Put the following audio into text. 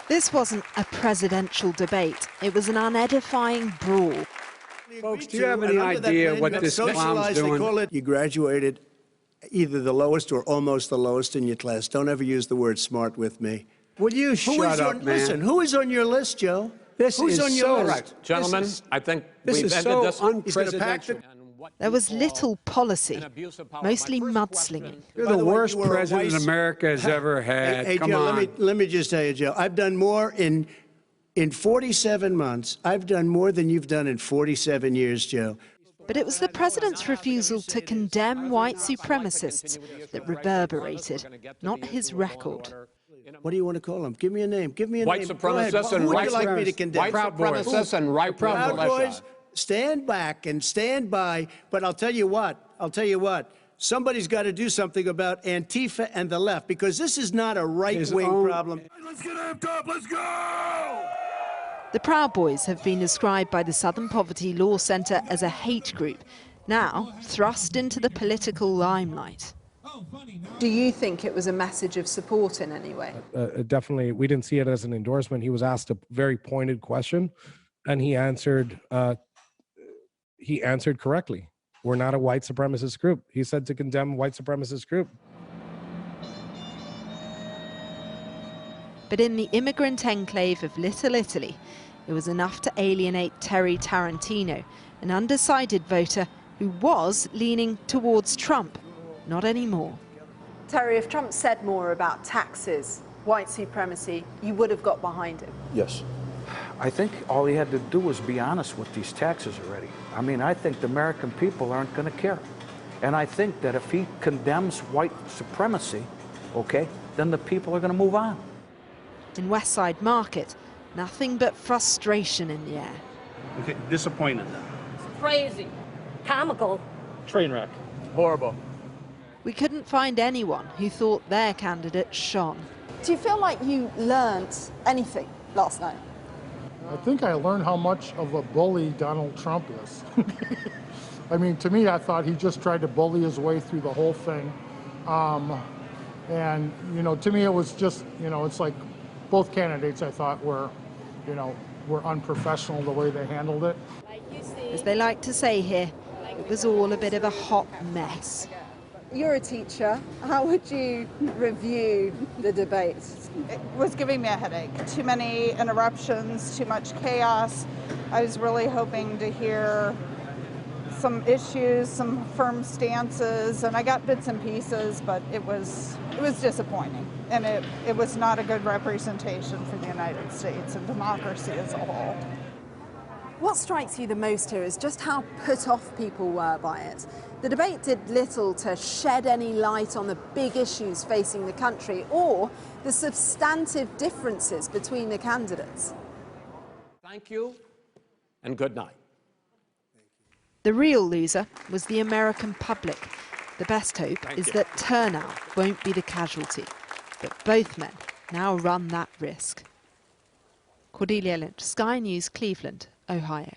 This wasn't a presidential debate. It was an unedifying brawl. Folks, do you have any idea what this clown's doing? They call it, you graduated either the lowest or almost the lowest in your class. Don't ever use the word smart with me. Will you shut up, man? Listen, who is on your list, Joe? Who's on your list? Right. Gentlemen, I think this we've is ended so this. unprecedented. There was little policy, mostly mudslinging. You're the worst president America has ever had. Hey, Come Joe, on. let me just tell you, Joe, I've done more in 47 months. I've done more than you've done in 47 years, Joe. But it was the president's refusal to condemn white supremacists that reverberated, not his record. What do you want to call them? Give me a name. Give me a White name. supremacists and Who would white you like me to condemn? White supremacists and right Proud militia. Boys, stand back and stand by. But I'll tell you what. Somebody's got to do something about Antifa and the left, because this is not a right-wing problem. Let's get amped up. Let's go! The Proud Boys have been described by the Southern Poverty Law Centre as a hate group, now thrust into the political limelight. Do you think it was a message of support in any way? Definitely, we didn't see it as an endorsement. He was asked a very pointed question, and he answered correctly. We're not a white supremacist group. He said to condemn white supremacist group. But in the immigrant enclave of Little Italy, it was enough to alienate Terry Tarantino, an undecided voter who was leaning towards Trump. Not anymore. Terry, if Trump said more about taxes, white supremacy, you would have got behind him. Yes. I think all he had to do was be honest with these taxes already. I mean, I think the American people aren't going to care. And I think that if he condemns white supremacy, okay, then the people are going to move on. In West Side Market, nothing but frustration in the air. Okay, disappointed. Crazy. Comical. Train wreck. Horrible. We couldn't find anyone who thought their candidate shone. Do you feel like you learnt anything last night? I think I learned how much of a bully Donald Trump is. I mean, to me, I thought he just tried to bully his way through the whole thing. And, you know, to me, it was just, you know, it's like both candidates, I thought, were unprofessional the way they handled it. As they like to say here, it was all a bit of a hot mess. You're a teacher. How would you review the debate? It was giving me a headache. Too many interruptions, too much chaos. I was really hoping to hear some issues, some firm stances, and I got bits and pieces, but it was disappointing. And it was not a good representation for the United States and democracy as a whole. What strikes you the most here is just how put off people were by it. The debate did little to shed any light on the big issues facing the country or the substantive differences between the candidates. Thank you and good night. The real loser was the American public. The best hope is that turnout won't be the casualty. But both men now run that risk. Cordelia Lynch, Sky News, Cleveland, Ohio.